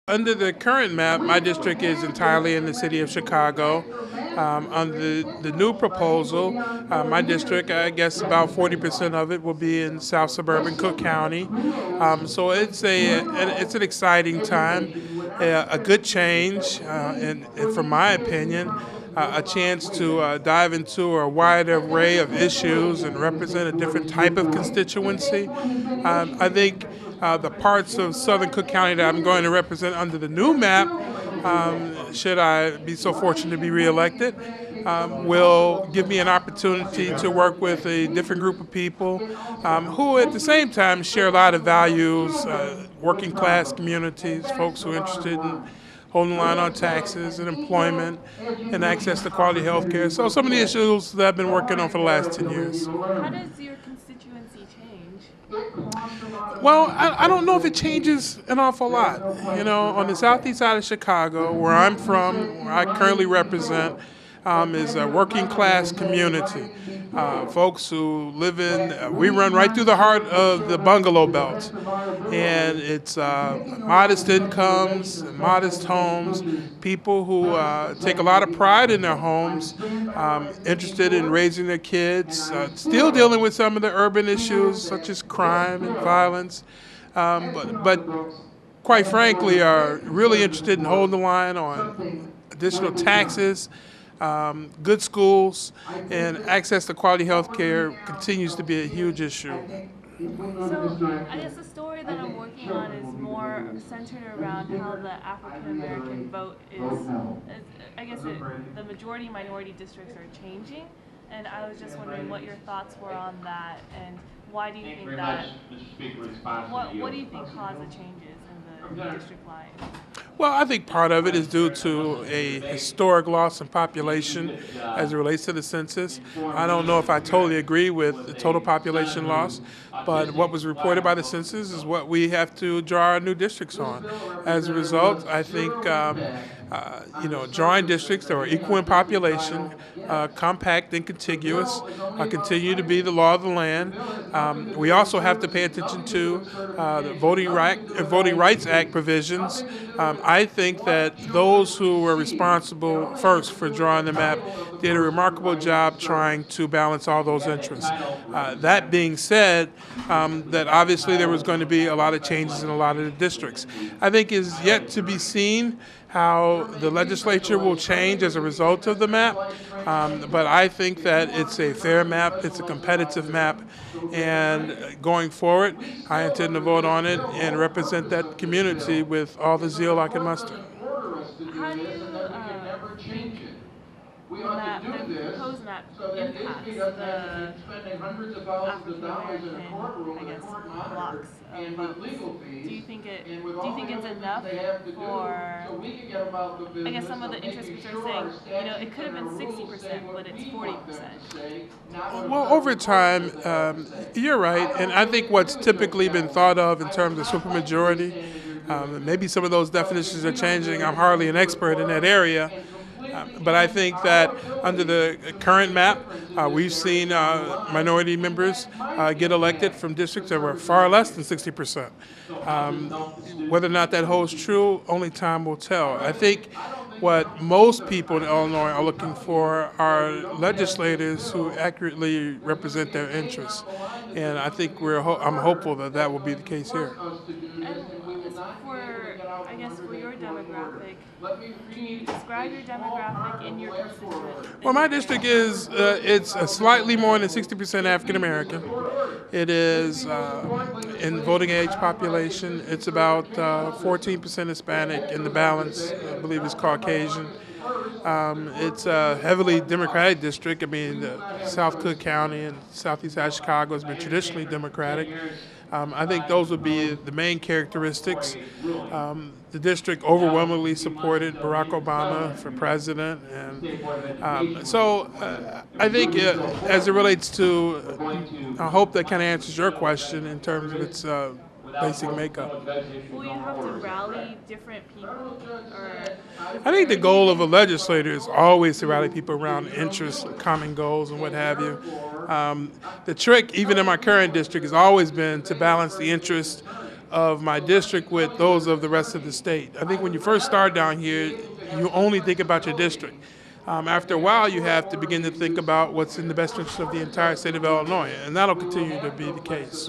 Under the current map, my district is entirely in the city of Chicago. Under the new proposal, my district, I guess about 40% of it will be in South suburban Cook County. So it's an exciting time, a good change, and from my opinion, a chance to dive into a wide array of issues and represent a different type of constituency. I think the parts of Southern Cook County that I'm going to represent under the new map, should I be so fortunate to be reelected, will give me an opportunity to work with a different group of people who at the same time share a lot of values, working class communities, folks who are interested in holding the line on taxes and employment and access to quality health care. So some of the issues that I've been working on for the last 10 years. How does your constituency change? Well, I don't know if it changes an awful lot. You know, on the southeast side of Chicago, where I'm from, where I currently represent, is a working class community. Folks who live in, we run right through the heart of the bungalow belt. And it's modest incomes, modest homes, people who take a lot of pride in their homes, interested in raising their kids, still dealing with some of the urban issues such as crime and violence, but quite frankly are really interested in holding the line on additional taxes, good schools, and access to quality health care continues to be a huge issue. So I guess the story that I'm working on is more centered around how the African American vote I guess the majority minority districts are changing, and I was just wondering what your thoughts were on that, and why do you think that? What do you think caused the changes in the district lines? Well, I think part of it is due to a historic loss in population as it relates to the census. I don't know if I totally agree with the total population loss, but what was reported by the census is what we have to draw our new districts on. As a result, I think drawing districts that are equal in population, compact and contiguous, continue to be the law of the land. We also have to pay attention to the Voting Rights Act provisions. I think that those who were responsible first for drawing the map did a remarkable job trying to balance all those interests. That being said, that obviously there was going to be a lot of changes in a lot of the districts. I think is yet to be seen how the legislature will change as a result of the map. But I think that it's a fair map, it's a competitive map, and going forward, I intend to vote on it and represent that community with all the zeal I can muster. How do you think the proposed map impacts the African American, I guess, blocks of votes? Do you think it's enough for, I guess, some of the interest groups are saying, it could have been 60%, but it's 40%. Well, over time, you're right, and I think what's typically been thought of in terms of supermajority, maybe some of those definitions are changing. I'm hardly an expert in that area. But I think that under the current map, we've seen minority members get elected from districts that were far less than 60%. Whether or not that holds true, only time will tell. I think what most people in Illinois are looking for are legislators who accurately represent their interests. And I think I'm hopeful that that will be the case here. I guess for your demographic, can you describe your demographic in your constituency? Well, my district is it's slightly more than 60% African American. It is in voting age population. It's about 14% Hispanic, and the balance, I believe, is Caucasian. It's a heavily Democratic district. I mean, South Cook County and southeast side of Chicago has been traditionally Democratic. I think those would be the main characteristics. The district overwhelmingly supported Barack Obama for president, and so I think as it relates to, I hope that kind of answers your question in terms of its basic makeup. Will you have to rally different people? I think the goal of a legislator is always to rally people around interests, common goals, and what have you. The trick, even in my current district, has always been to balance the interests of my district with those of the rest of the state. I think when you first start down here, you only think about your district. After a while, you have to begin to think about what's in the best interest of the entire state of Illinois, and that'll continue to be the case.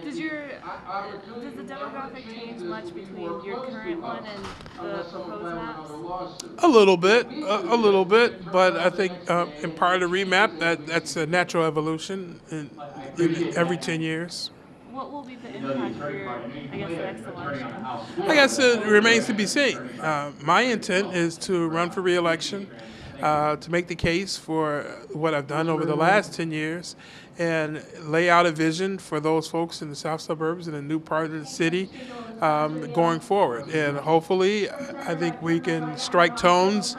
Does the demographic change much between your current one and the proposed maps? A little bit, but I think in part of the remap, that's a natural evolution in every 10 years. What will be the impact of your, I guess, next election? I guess it remains to be seen. My intent is to run for re-election, to make the case for what I've done over the last 10 years and lay out a vision for those folks in the south suburbs and a new part of the city going forward. And hopefully, I think we can strike tones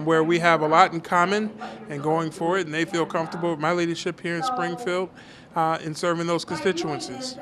where we have a lot in common and going forward, and they feel comfortable with my leadership here in Springfield in serving those constituencies.